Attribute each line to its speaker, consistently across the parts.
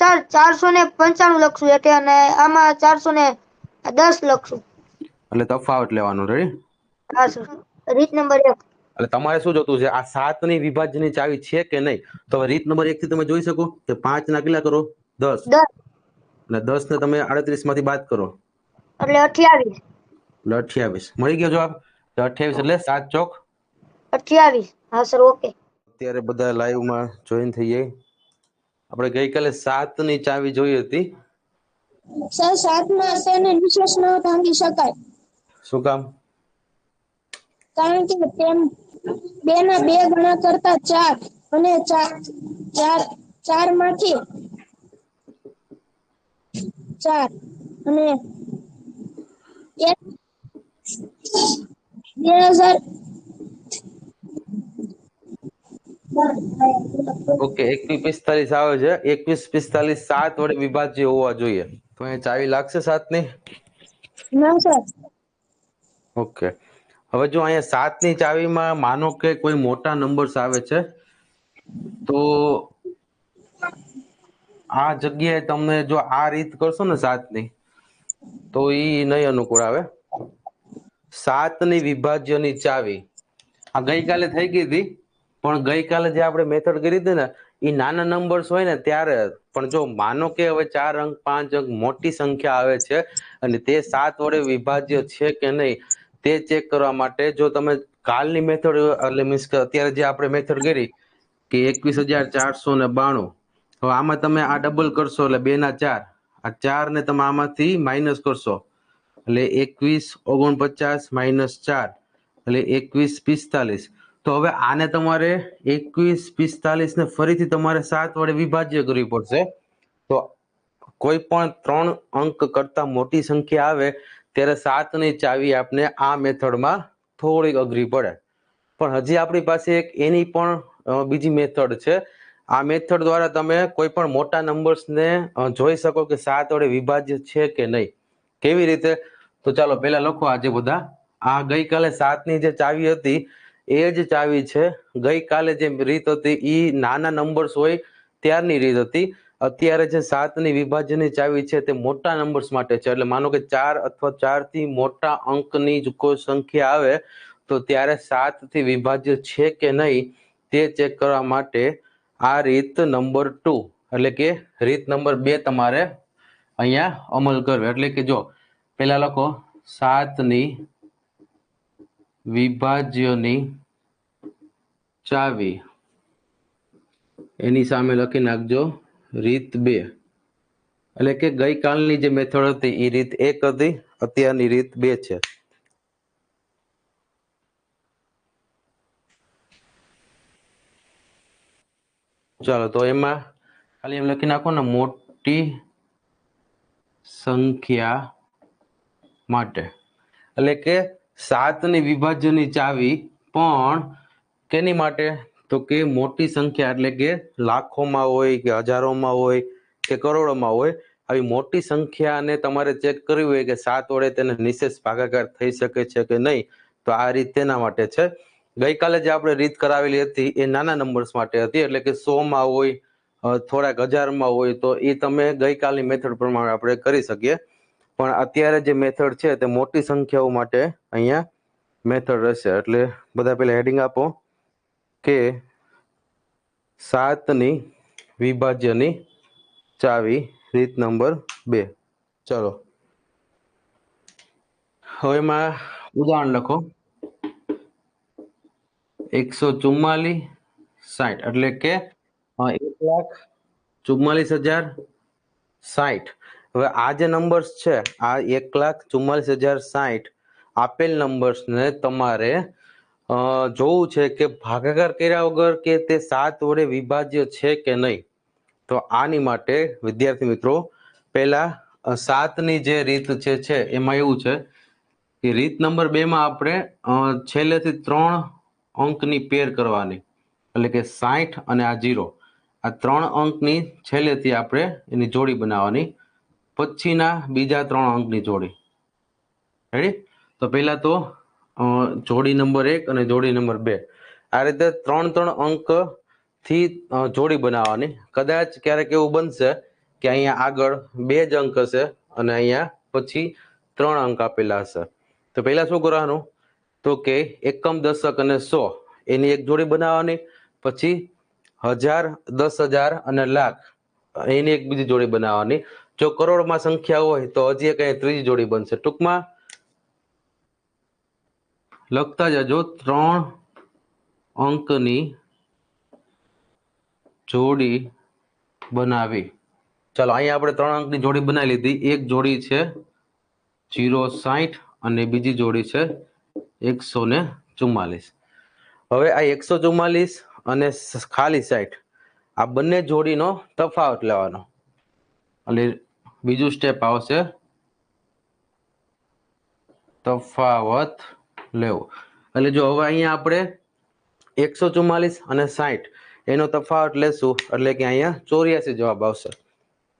Speaker 1: Sir 495 લખશું એટલે અને આમાં 410 લખશું.
Speaker 2: એટલે તફાવત લેવાનો. રેડી?
Speaker 1: હા સર. રીત નંબર 1.
Speaker 2: એટલે તમારે શું જોતું છે? આ 7 ની વિભાજ્યની ચાવી છે કે નહીં? તો હવે રીત નંબર 1 થી તમે જોઈ શકો કે 5 ના કેટલા કરો? 10.
Speaker 1: 10
Speaker 2: અને 10 ને તમે 38 માંથી બાદ કરો
Speaker 1: એટલે 28.
Speaker 2: એટલે 28. મળી ગયો જવાબ. 28 એટલે 7 ચોક
Speaker 1: 28. હા સર. ઓકે.
Speaker 2: અત્યારે બધા લાઈવ માં જોઈન થઈ જાય. આપણે ગઈકાલે 7 ની ચાવી જોઈ હતી.
Speaker 3: સર 7 માં છે ને નિશેષ ન ભાંગી શકાય.
Speaker 2: શું કામ?
Speaker 3: કારણ કે તેમ 2 ના 2 ગણા કરતા 4 અને 4 માંથી 4 અને 2000
Speaker 2: ઓકે. 2145 આવે છે. 2145 7 વડે વિભાજ્ય હોવા જોઈએ. તો અહીંયા ચાવી લાગશે 7 ની?
Speaker 3: ના સર.
Speaker 2: ઓકે. હવે જો અહીંયા 7 ની ચાવીમાં માનો કે કોઈ મોટા નંબર્સ આવે છે તો આ જગ્યાએ તમને જો આ રીત કરશો ને 7 ની તો ઈ નહીં અનુકૂળ આવે. 7 ની વિભાજ્યની ચાવી આ ગઈકાલે થઈ ગઈ હતી, પણ ગઈકાલે જે આપણે મેથડ કરી હતી ને એ નાના નંબર્સ હોય ને ત્યારે. પણ જો માનો કે હવે 4 અંક 5 અંક મોટી સંખ્યા આવે છે અને તે 7 વડે વિભાજ્ય છે કે નહીં તે ચેક કરવા માટે જો તમે કાલની મેથડ એટલે મીન્સ કે અત્યારે જે આપણે મેથડ કરી કે 21,492, હવે આમાં તમે આ ડબલ કરશો એટલે 2 ના 4, આ 4 ને તમે આમાંથી માઇનસ કરશો એટલે 2149 માઇનસ 4 એટલે 2145. તો હવે આને તમારે 2145 ને ફરીથી તમારે 7 વડે વિભાજ્ય કરવી પડશે. તો કોઈ પણ 3 અંક કરતા મોટી સંખ્યા આવે ત્યારે 7 ની ચાવી આપણે આ મેથડમાં થોડીક અઘરી પડે. પણ હજી આપણી પાસે એક એની પણ બીજી મેથડ છે. આ મેથડ દ્વારા તમે કોઈ પણ મોટા નંબર્સને જોઈ શકો કે 7 વડે વિભાજ્ય છે કે નહીં. કેવી રીતે? તો ચાલો પહેલા લખો આજે બધા. આ ગઈકાલે 7 ની જે ચાવી હતી એ જ ચાવી છે. ગઈકાલે જે રીત હતી એ નાના નંબર્સ હોય ત્યારની રીત હતી. અત્યારે જે 7 ની વિભાજ્યની ચાવી છે તે મોટા નંબર્સ માટે છે. એટલે માનો કે 4 અથવા 4 થી મોટા અંકની જ કોઈ સંખ્યા આવે તો ત્યારે 7 થી વિભાજ્ય છે કે નહીં તે ચેક કરવા માટે આ રીત નંબર 2 એટલે કે રીત નંબર 2 તમારે અહીંયા અમલ કરવો. એટલે કે જો પહેલા લખો 7 ની વિભાજ્યની ચાવી, એની સામે લખી નાખજો રીત 2. એટલે કે ગઈકાલની જે મેથડ હતી એ રીત 1 હતી, અત્યારની રીત 2 છે. ચાલો તો એમાં ખાલી એમ લખી નાખો ને મોટી સંખ્યા માટે. એટલે કે 7 ની વિભાજ્યની ચાવી પણ કેની માટે? તો કે મોટી સંખ્યા એટલે કે લાખોમાં હોય કે હજારોમાં હોય કે કરોડોમાં હોય આવી મોટી સંખ્યાને તમારે ચેક કરવી હોય કે 7 વડે તેને નિશેષ ભાગાકાર થઈ શકે છે કે નહીં, તો આ રીત તેના માટે છે. ગઈકાલે જે આપણે રીત કરાવેલી હતી એ નાના નંબર્સ માટે હતી. એટલે કે 100 માં હોય, થોડાક હજારમાં હોય, તો એ તમે ગઈકાલની મેથડ પ્રમાણે આપણે કરી શકીએ. પણ અત્યારે જે મેથડ છે તે મોટી સંખ્યાઓ માટે અહીંયા મેથડ રહેશે. એટલે બધા પહેલા હેડિંગ આપો કે 7 ની વિભાજ્યની ચાવી રીત નંબર 2. ચલો હવે એમાં ઉદાહરણ લખો 144,60 એટલે કે 1,44,060. હવે આ જે નંબર્સ છે આ 1,44,060 આપેલ નંબર્સને તમારે જોવું છે કે ભાગાકાર કર્યા વગર કે તે 7 વડે વિભાજ્ય છે કે નહીં. તો આની માટે વિદ્યાર્થી મિત્રો પહેલા 7 ની જે રીત છે એમાં એવું છે કે રીત નંબર 2 માં આપણે છેલ્લેથી 3 અંકની પેર કરવાની. એટલે કે 60 અને આ 0, આ 3 અંકની છેલ્લેથી આપણે એની જોડી બનાવવાની. પછીના બીજા 3 અંકની જોડી. રેડી? તો પહેલા તો જોડી નંબર 1 અને જોડી નંબર 2 આ રીતે 3 અંક થી જોડી બનાવવાની. કદાચ ક્યારેક એવું બનશે કે અહીંયા આગળ 2 જ અંક હશે અને અહીંયા પછી 3 અંક આપેલા હશે. તો પહેલા શું કરવાનું, તો કે એકમ, દશક અને 100 એની એક જોડી બનાવવાની, પછી 1000, 10,000 અને લાખ એની એક બીજી જોડી બનાવવાની. જો કરોડમાં સંખ્યા હોય તો હજી એક અહીંયા ત્રીજી જોડી બનશે. ટૂંકમાં લખતા જજો 3 અંકની જોડી બનાવી. ચાલો અહીંયા આપણે 3 અંકની જોડી બનાવી લીધી. એક જોડી છે 060 અને બીજી જોડી છે 144. હવે આ 144 અને ખાલી 60 આ બંને જોડીનો તફાવત લેવાનો. એટલે બીજું સ્ટેપ આવશે તફાવત લેવો. એટલે જો હવે અહીંયા આપણે 144 અને 60 એનો તફાવત લેશું એટલે કે અહીંયા 84 જવાબ આવશે.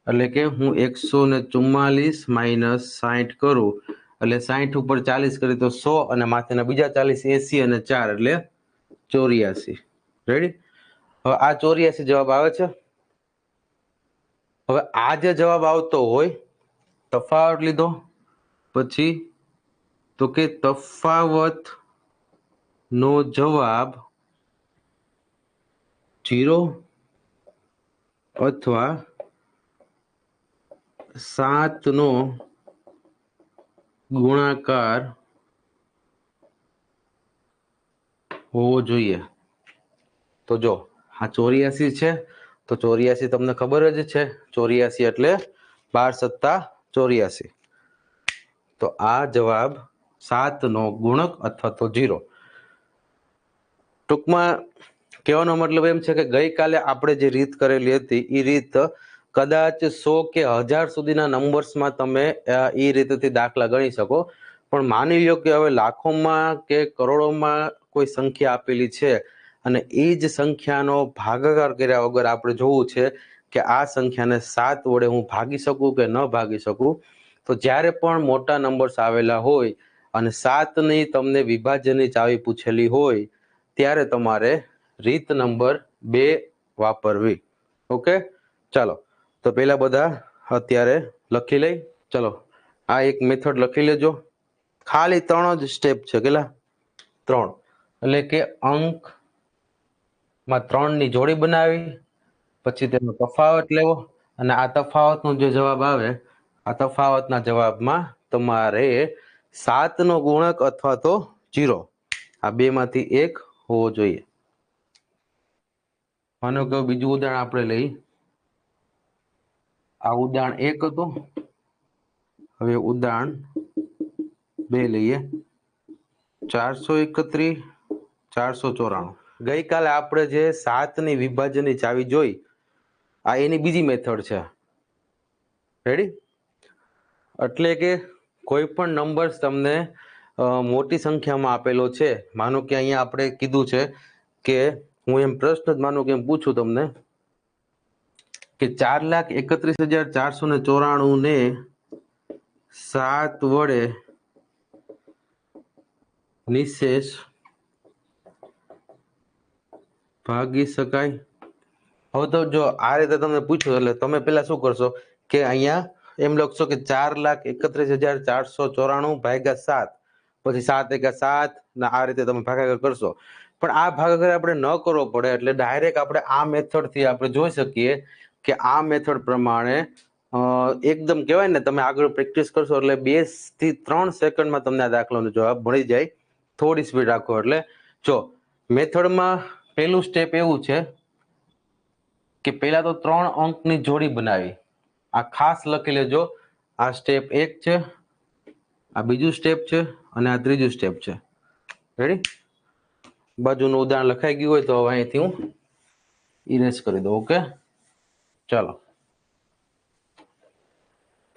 Speaker 2: એટલે કે હું 144 માઇનસ 60 કરું એટલે 60 ઉપર 40 કરી તો 100 અને માથેના બીજા 40 80 અને 4 એટલે 84. રેડી? હવે આ 84 જવાબ આવે છે. હવે આ જે જવાબ આવતો હોય તફાવત લીધો પછી તો કે તફાવત નો જવાબ 0 અથવા 7 નો ગુણાકાર હોવો જોઈએ. તો જો આ 84 છે તો 84 તમને ખબર જ છે, 84 એટલે 12 સત્તા 84. તો આ જવાબ 7 નો ગુણક અથવા તો 0. ટૂંકમાં કહેવાનો મતલબ એમ છે કે ગઈકાલે આપણે જે રીત કરેલી હતી એ રીત કદાચ 100 કે 1000 સુધીના નંબર્સમાં તમે એ રીતથી દાખલા ગણી શકો, પણ માની લો કે હવે લાખોમાં કે કરોડોમાં કોઈ સંખ્યા આપેલી છે અને એ જ સંખ્યાનો ભાગાકાર કર્યા વગર આપણે જોવું છે કે આ સંખ્યાને 7 વડે હું ભાગી શકું કે ન ભાગી શકું. તો જ્યારે પણ મોટા નંબર્સ આવેલા હોય અને 7ની તમને વિભાજનની ચાવી પૂછેલી હોય ત્યારે તમારે રીત નંબર 2 વાપરવી. ઓકે, ચાલો તો પહેલા બધા અત્યારે લખી લઈ. ચલો આ એક મેથડ લખી લેજો. ખાલી 3 જ સ્ટેપ છે. કેટલા? 3. એટલે કે અંકમાં 3ની જોડી બનાવી, પછી તેનો તફાવત લેવો અને આ તફાવતનો જે જવાબ આવે આ તફાવતના જવાબમાં તમારે 7 નો ગુણક અથવા તો 0 આ બેમાંથી એક હોવો જોઈએ. માનો કે બીજું ઉદાહરણ આપણે લઈ. આ ઉદાહરણ 1 હતું. હવે ઉદાહરણ 2 લઈએ. 431, 494. ગઈકાલે આપણે જે 7ની વિભાજનની ચાવી જોઈ આ એની બીજી મેથડ છે. રેડી? એટલે કે કોઈ પણ નંબર્સ તમને મોટી સંખ્યામાં આપેલો છે. માનો કે અહીંયા આપણે કીધું છે કે હું એમ પ્રશ્ન જ માનો કે એમ પૂછું તમને કે 4,31,494 ને 7 વડે નિશેષ ભાગી શકાય. હવે તો જો આ રીતે તમને પૂછ્યું એટલે તમે પેલા શું કરશો કે અહીંયા એમ લખશો કે 4,31,494 ભાગ્યા 7, પછી 7 એકા 7 ને આ રીતે તમે ભાગાકાર કરશો. પણ આ ભાગાકાર આપણે ન કરવો પડે એટલે ડાયરેક્ટ આપણે આ મેથડ થી આપણે જોઈ શકીએ કે આ મેથડ પ્રમાણે એકદમ કહેવાય ને તમે આગળ પ્રેક્ટિસ કરશો એટલે 2 થી 3 સેકન્ડમાં તમને આ દાખલાનો જવાબ મળી જાય. થોડી સ્પીડ રાખો. એટલે જો મેથડમાં પહેલું સ્ટેપ એવું છે કે પહેલા તો 3 અંકની જોડી બનાવી. આ ખાસ લખી લેજો. આ સ્ટેપ 1 છે, આ બીજું સ્ટેપ છે અને આ ત્રીજું સ્ટેપ છે. રેડી? બાજુનું ઉદાહરણ લખાઈ ગયું હોય તો હવે અહીંથી હું ઇરેઝ કરી દઉં. ઓકે, ચાલો.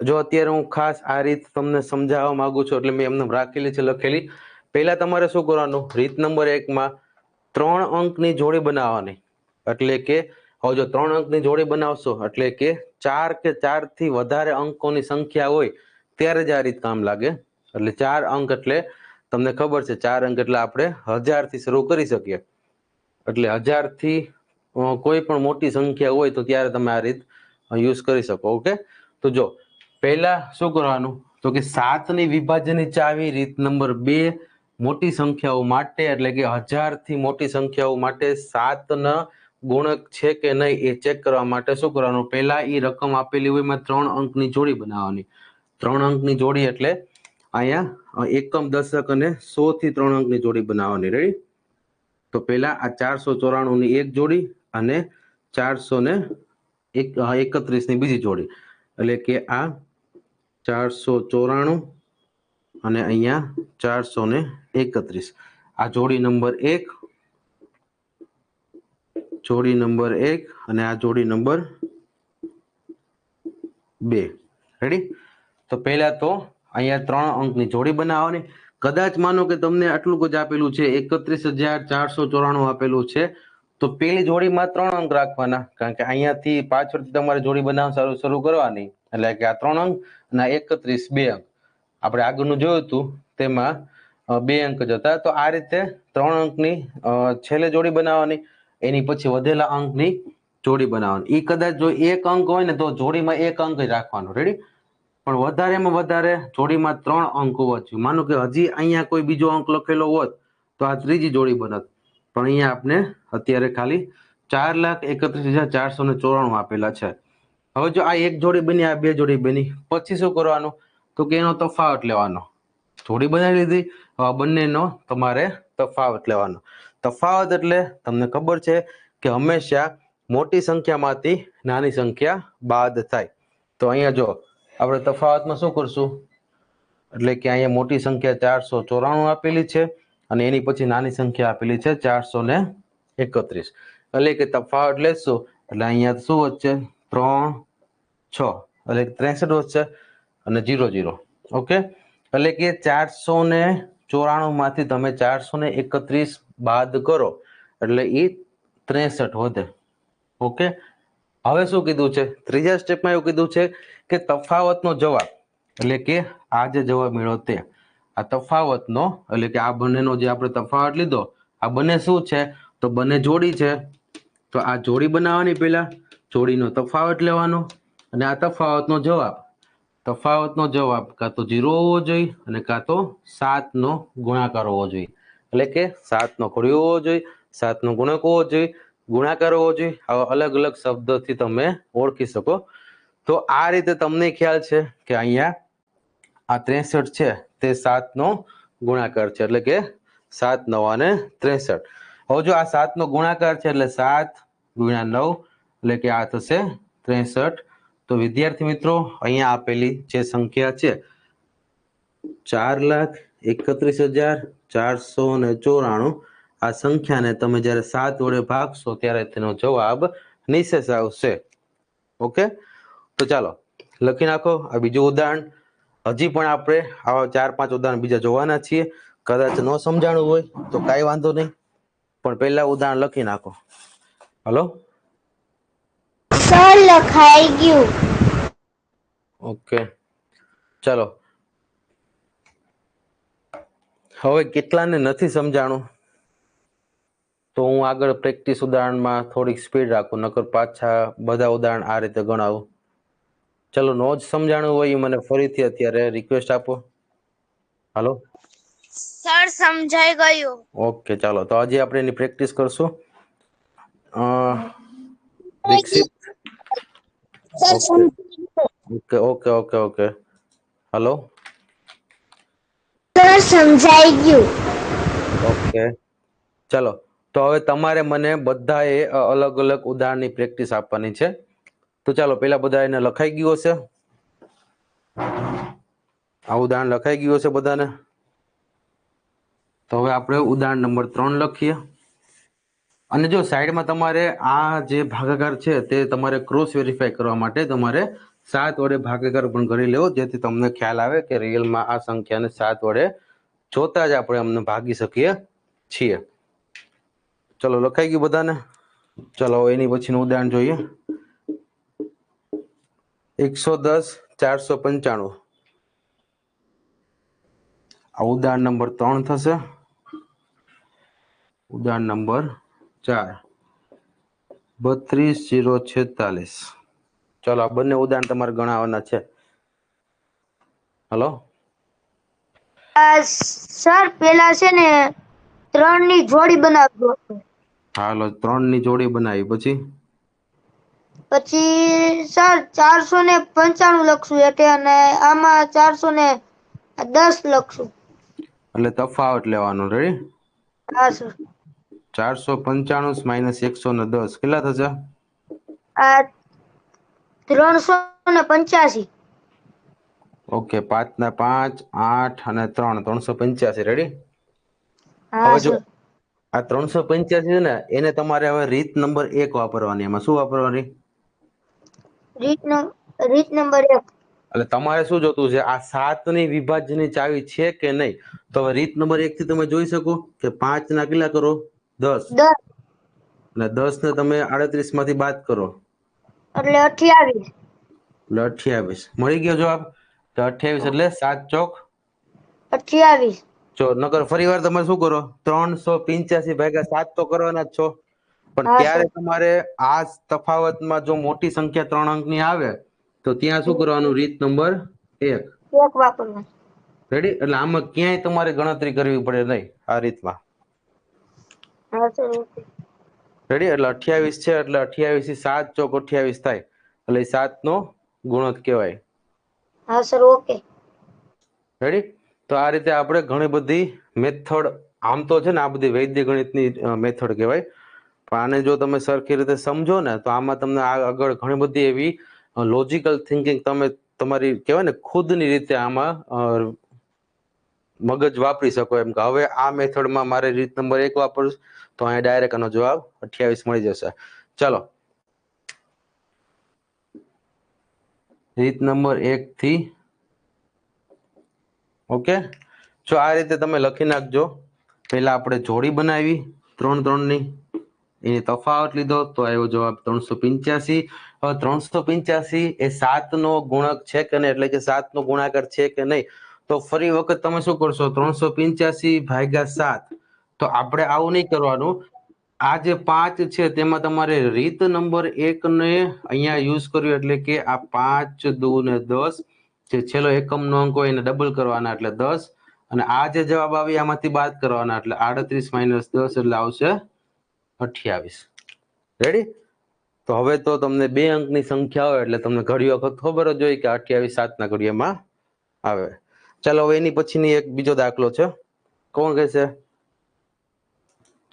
Speaker 2: જો અત્યારે હું ખાસ આ રીત તમને સમજાવવા માંગુ છું એટલે મેં એમને રાખેલી છે લખેલી. પહેલા તમારે શું કરવાનું, રીત નંબર 1 માં 3 અંકની જોડી બનાવવાની. એટલે કે હવે જો 3 અંકની જોડી બનાવશો એટલે કે 4 કે 4 થી વધારે અંકોની સંખ્યા હોય ત્યારે જ આ રીત કામ લાગે. એટલે 4 અંક એટલે તમને ખબર છે 4 અંક એટલે આપણે 1000 થી શરૂ કરી શકીએ. એટલે 1000 થી કોઈ પણ મોટી સંખ્યા હોય તો ત્યારે તમે આ રીત યુઝ કરી શકો. ઓકે, તો જો પહેલા શું કરવાનું, તો કે 7ની વિભાજનની ચાવી રીત નંબર 2, મોટી સંખ્યાઓ માટે એટલે કે 1000 થી મોટી સંખ્યાઓ માટે 7ના ગુણક છે કે નહીં એ ચેક કરવા માટે શું કરવાનું, પહેલા એ રકમ આપેલી હોય એમાં 3 અંકની જોડી બનાવવાની. 3 અંકની જોડી એટલે અહીંયા એકમ, દશક અને 100 થી 3 અંકની જોડી બનાવવાની. રેડી? તો પહેલા આ 494 ની એક જોડી અને 431 ની બીજી જોડી, એટલે કે આ 494 અને અહીંયા 431, આ જોડી નંબર 1, જોડી નંબર 1 અને આ જોડી નંબર 2. રેડી? તો પહેલા તો અહીંયા 3 અંકની જોડી બનાવવાની. કદાચ માનો કે તમને આટલું જ આપેલું છે, 31,494 આપેલું છે, તો પેલી જોડીમાં 3 અંક રાખવાના, કારણ કે અહીંયાથી પાછળથી તમારે જોડી બનાવવાનું શરૂ કરવાની, એટલે કે આ 3 અંક અને 31 2 અંક. આપણે આગળનું જોયું હતું તેમાં 2 અંક જ હતા. તો આ રીતે 3 અંકની છેલ્લે જોડી બનાવવાની, એની પછી વધેલા અંકની જોડી બનાવવાની. એ કદાચ જો 1 અંક હોય ને તો જોડીમાં 1 અંક જ રાખવાનો. રેડી? પણ વધારેમાં વધારે જોડીમાં 3 અંક હોવા જોઈએ. માનો કે હજી અહીંયા કોઈ બીજો અંક લખેલો હોત તો આ ત્રીજી જોડી બનત, પણ અહીંયા આપણે અત્યારે ખાલી 4,31,494 આપેલા છે. હવે જો આ એક જોડી બની, આ બે જોડી બની, પછી શું કરવાનું, તો કે એનો તફાવત લેવાનો. જોડી બનાવી લીધી, બંનેનો તમારે તફાવત લેવાનો. તફાવત એટલે તમને ખબર છે કે હંમેશા મોટી સંખ્યામાંથી નાની સંખ્યા બાદ થાય. તો અહીંયા જો આપણે તફાવતમાં શું કરશું, એટલે કે અહીંયા મોટી સંખ્યા 494 આપેલી છે અને એની પછી નાની સંખ્યા આપેલી છે 431, એટલે કે તફાવત લેશું એટલે અહીંયા શું વધશે, 3 6, એટલે 63 વધશે અને 0 0. ઓકે, એટલે કે 494 માંથી તમે 431 બાદ કરો એટલે એ 63 વધે. ઓકે, હવે શું કીધું છે, ત્રીજા સ્ટેપમાં એવું કીધું છે કે તફાવતનો જવાબ, એટલે કે આ જે જવાબ મેળવ્યો તે આ તફાવતનો, એટલે કે આ બંનેનો જે આપણે તફાવત લીધો, આ બંને શું છે, તો બંને જોડી છે. તો આ જોડી બનાવવાની, પહેલા જોડીનો તફાવત લેવાનો અને આ તફાવતનો જવાબ કાં તો 0 હોવો જોઈએ અને કાં તો 7નો ગુણાકાર હોવો જોઈએ, એટલે કે 7નો ઘડિયો હોવો જોઈએ, 7નો ગુણક હોવો જોઈએ, ગુણાકાર હોવો જોઈએ. આવા અલગ અલગ શબ્દોથી તમે ઓળખી શકો. તો આ રીતે તમને ખ્યાલ છે કે અહીંયા આ 63 છે તે 7નો ગુણાકાર છે, એટલે કે 7 9 અને 63. હવે જો આ 7નો ગુણાકાર છે એટલે 7 ગુણ્યા 9, એટલે કે આ થશે 63. તો વિદ્યાર્થી મિત્રો, અહીંયા આપેલી જે સંખ્યા છે 4,31,494, આ સંખ્યાને તમે જ્યારે 7 વડે ભાગશો ત્યારે તેનો જવાબ નિશેષ આવશે. ઓકે, તો ચાલો લખી નાખો આ બીજું ઉદાહરણ. હજી પણ આપણે આવા 4-5 ઉદાહરણ બીજા જોવાના છીએ. કદાચ ન સમજાણું હોય તો કાંઈ વાંધો નહીં, પણ પહેલા ઉદાહરણ લખી નાખો. હલો,
Speaker 3: સર લખાઈ ગયું.
Speaker 2: ઓકે, ચાલો. હવે કેટલાને નથી સમજાણું તો હું આગળ પ્રેક્ટિસ ઉદાહરણમાં થોડીક સ્પીડ રાખું, નકર પાછા બધા ઉદાહરણ આ રીતે ગણાવું. ચલો, નો જ સમજાણું હોય એ મને ફરીથી અત્યારે રિક્વેસ્ટ આપો. હાલો,
Speaker 3: સર સમજાઈ ગયું.
Speaker 2: ઓકે, ચાલો. તો આજે આપણે એની પ્રેક્ટિસ કરશું. Dikshit,
Speaker 3: sir
Speaker 2: okay okay okay okay. Hello,
Speaker 3: sir સમજાઈ ગયું.
Speaker 2: ઓકે, ચલો. તો હવે તમારે મને બધાએ અલગ અલગ ઉદાહરણની પ્રેક્ટિસ આપવાની છે. તો ચાલો, પેલા બધા એને લખાઈ ગયું હશે, આ ઉદાહરણ લખાઈ ગયું હશે બધાને. તો હવે આપણે ઉદાહરણ નંબર 3 લખીએ. અને જો સાઈડમાં તમારે આ જે ભાગાકાર છે તે તમારે ક્રોસ વેરીફાઈ કરવા માટે તમારે 7 વડે ભાગાકાર પણ કરી લેવો, જેથી તમને ખ્યાલ આવે કે રિયલમાં આ સંખ્યાને 7 વડે જોતા જ આપણે અમને ભાગી શકીએ છીએ. ચલો, લખાઈ ગયું બધાને? ચલો, એની પછીનું ઉદાહરણ જોઈએ. 110,495, આ ઉદાહરણ નંબર 3 થશે. ઉદાહરણ નંબર 4, 32,046. ચલો આ બંને ઉદાહરણ તમારે ગણાવવાના છે. હલો
Speaker 1: સર પેલા છે ને 3 ની જોડી બનાવજો.
Speaker 2: હાલો 3 ની જોડી બનાવી
Speaker 1: પછી સર 495 લખશું એટલે અને આમાં 410 લખશું.
Speaker 2: એટલે તફાવત લેવાનો. રેડી?
Speaker 1: હા સર.
Speaker 2: 495 - 110 કેટલા થશે?
Speaker 1: આ 385.
Speaker 2: ઓકે 5 ના 5 8 અને 3 385. રેડી?
Speaker 1: હા
Speaker 2: હવે જો
Speaker 1: સર.
Speaker 2: આ 385 છે ને એને તમારે હવે રીત નંબર 1 વાપરવાની. એમાં શું વાપરવાની?
Speaker 1: રીત નંબર 1.
Speaker 2: એટલે તમારે શું જોતું છે? આ 7 ની વિભાજ્યની ચાવી છે કે નહીં? તો હવે રીત નંબર 1 થી તમે જોઈ શકો કે 5 ના કેટલા કરો? 10.
Speaker 1: 10
Speaker 2: અને 10 ને તમે 38 માંથી બાદ કરો
Speaker 1: એટલે 28.
Speaker 2: એટલે 28. મળી ગયો જવાબ. તો 28 એટલે 7 ચોક
Speaker 1: 28.
Speaker 2: જો નકર ફરી વાર તમે શું કરો? 385 ભાગ્યા 7 તો કરવાના જ છો. પણ
Speaker 1: હા
Speaker 2: ત્યારે
Speaker 1: સર.
Speaker 2: તમારે આ તફાવતમાં જો મોટી સંખ્યા 3 અંકની આવે તો ત્યાં શું કરવાનું? રીત નંબર 1.
Speaker 1: 1 વાપરવાનું.
Speaker 2: રેડી? એટલે આમાં ક્યાંય તમારે ગણતરી કરવી પડે નહીં આ રીતમાં.
Speaker 1: હા સર. ઓકે.
Speaker 2: રેડી? એટલે 28 છે એટલે 28 થી 7 ચોક 28 થાય એટલે 7 નો ગુણક કહેવાય.
Speaker 1: હા સર. ઓકે.
Speaker 2: રેડી? તો આ રીતે આપણે ઘણી બધી મેથડ, આમ તો છે ને આ બધી વૈદ્ય ગણિતની મેથડ કહેવાય, પણ આને જો તમે સરખી રીતે સમજો ને તો આમાં તમને આગળ ઘણી બધી એવી લોજિકલ થિંકિંગ તમે તમારી કહેવાય ને ખુદની રીતે આમાં મગજ વાપરી શકો એમ કે હવે આ મેથડમાં મારે રીત નંબર 1 વાપરું તો અહીંયા ડાયરેક્ટ આનો જવાબ 28 મળી જશે. ચલો રીત નંબર 1 થી ઓકે. જો આ રીતે તમે લખી નાખજો. પહેલા આપણે જોડી બનાવી 3 3 ની, એની તફાવત લીધો તો આવ્યો જવાબ 385. હવે 385 એ 7 નો ગુણક છે કે નહીં, એટલે કે 7 નો ગુણાકાર છે કે નહીં, તો ફરી વખત તમે શું કરશો? 385 ભાગ્યા 7. તો આપણે આવું નહીં કરવાનું. આ જે 5 છે તેમાં તમારે રીત નંબર 1 ને અહીંયા યુઝ કર્યું એટલે કે આ 5 2 ને 10 જે છેલ્લો એકમનો અંક હોય એને ડબલ કરવાના એટલે 10 અને આ જે જવાબ આવે આમાંથી બાદ કરવાના એટલે 38 - 10 એટલે આવશે 28. રેડી? તો હવે તો તમને 2 અંકની સંખ્યા હોય એટલે તમને ઘડી વખત ખબર જ હોય કે 28 7 ના ઘડિયામાં આવે. ચાલો હવે એની પછીની એક બીજો દાખલો છે. કોણ કહેશે?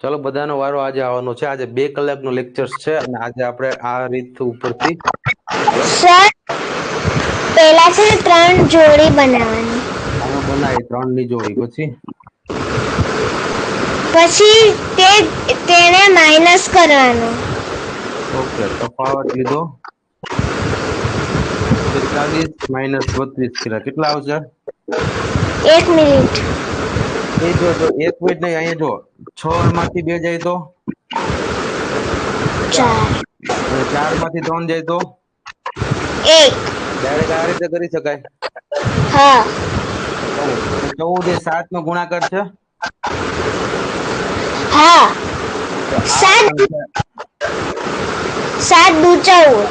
Speaker 2: ચલો બધાનો વારો આજે આવવાનો છે. આજે 2 કલાકનો લેક્ચર છે અને આજે આપણે આ રીત ઉપરથી
Speaker 3: સર પહેલા છે ને 3 જોડી બનાવવાની,
Speaker 2: આનો બનાવી 3 ની જોડી,
Speaker 3: પછી તેને માઇનસ કરવાનો.
Speaker 2: ઓકે તફાવત લીધો 40 - 32 કર્યા કેટલા આવશે?
Speaker 3: 1 મિનિટ.
Speaker 2: એ જો 1 મિનિટ નહીં, અહીંયા જો 6 માંથી 2 જાય તો
Speaker 3: 4
Speaker 2: અને 4 માંથી 3 જાય તો
Speaker 3: 1.
Speaker 2: ડાયરેક્ટ આ રીતે કરી શકાય.
Speaker 3: હા
Speaker 2: 14 એ 7 નો ગુણાકાર છે.
Speaker 3: હા.
Speaker 2: તો આ
Speaker 3: 7 7 દુ 14.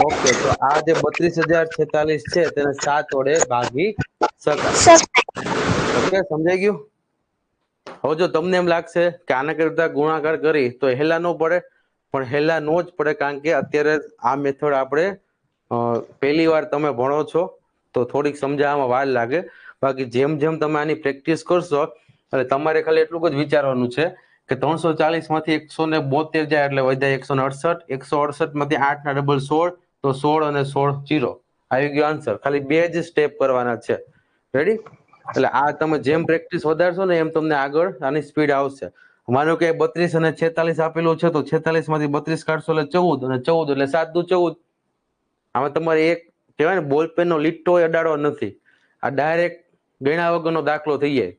Speaker 2: ઓકે તો આ જે 32,046 છે તેને 7 વડે ભાગી શકાય. ઓકે સમજાઈ ગયું? હવે જો તમને એમ લાગશે કે આના કરતા ગુણાકાર કરી તો હેલા ન પડે, પણ હેલા નો જ પડે, કારણ કે અત્યારે આ મેથડ આપણે પહેલી વાર તમે ભણો છો તો થોડીક સમજાવવામાં વાર લાગે. બાકી જેમ જેમ તમે આની પ્રેક્ટિસ કરશો એટલે તમારે ખાલી એટલું જ વિચારવાનું છે કે 340 માંથી 172 જાય એટલે વધ્યા 168. 168 માંથી 8 ના ડબલ 16 તો 16 અને 16 0 આવી ગયો આન્સર. ખાલી 2 જ સ્ટેપ કરવાના છે. રેડી? એટલે આ તમે જેમ પ્રેક્ટિસ વધારશો ને એમ તમને આગળ આની સ્પીડ આવશે. માનો કે 32 અને 46 આપેલું છે તો 46 માંથી 32 કાઢશો એટલે 14 અને 14 એટલે 7 દુ 14. આમાં તમારે એક કહેવાય ને બોલપેન નો લીટો અડાડવો નથી. આ ડાયરેક્ટ ગણ્યા વગરનો દાખલો થઈ જાય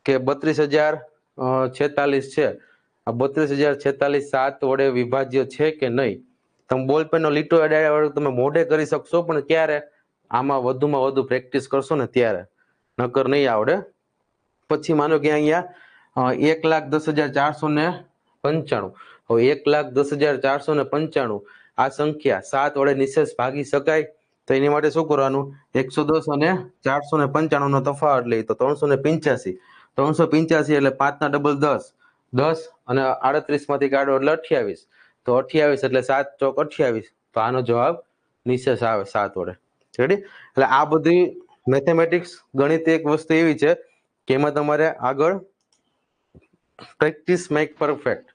Speaker 2: કે 32,046 છે, આ 32,046 7 વડે વિભાજ્ય છે કે નહીં. તમે બોલપેન નો લીટો અડાડ્યા વગર તમે મોઢે કરી શકશો, પણ ક્યારે? આમાં વધુમાં વધુ પ્રેક્ટિસ કરશો ને ત્યારે, નકર નહીં આવડે. પછી માનો કે અહીંયા 1,10,495, હવે 1,10,495 આ સંખ્યા 7 વડે નિશેષ ભાગી શકાય તો એની માટે શું કરવાનું? 110 અને 495 નો તફાવત લઈ તો 385. 385 એટલે 5 ના ડબલ 10. 10 અને 38 માંથી કાઢો એટલે 28. તો 28 એટલે 7 ચોક 28. તો આનો જવાબ નિશેષ આવે 7 વડે. રેડી? એટલે આ બધી મેથેમેટિક્સ ગણિત એક વસ્તુ એવી છે કે એમાં તમારે આગળ પ્રેક્ટિસ મેક પરફેક્ટ.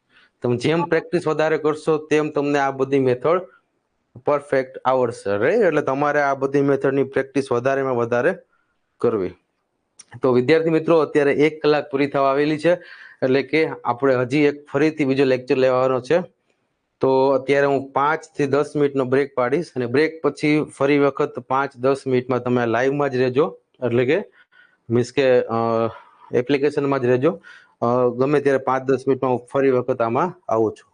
Speaker 2: તમે જેમ પ્રેક્ટિસ વધારે કરશો તેમ તમને આ બધી મેથડ પરફેક્ટ આવડશે. રાઈટ? એટલે તમારે આ બધી મેથડની પ્રેક્ટિસ વધારેમાં વધારે કરવી. તો વિદ્યાર્થી મિત્રો, અત્યારે 1 કલાક પૂરી થવા આવેલી છે, એટલે કે આપણે હજી એક ફરીથી બીજો લેક્ચર લેવાનો છે. તો અત્યારે હું 5 થી 10 મિનિટનો બ્રેક પાડીશ અને બ્રેક પછી ફરી વખત 5-10 મિનિટમાં તમે લાઈવમાં જ રહેજો, એટલે કે મીન્સ કે એપ્લિકેશનમાં જ રહેજો. ગમે ત્યારે 5-10 મિનિટમાં હું ફરી વખત આમાં આવું છું.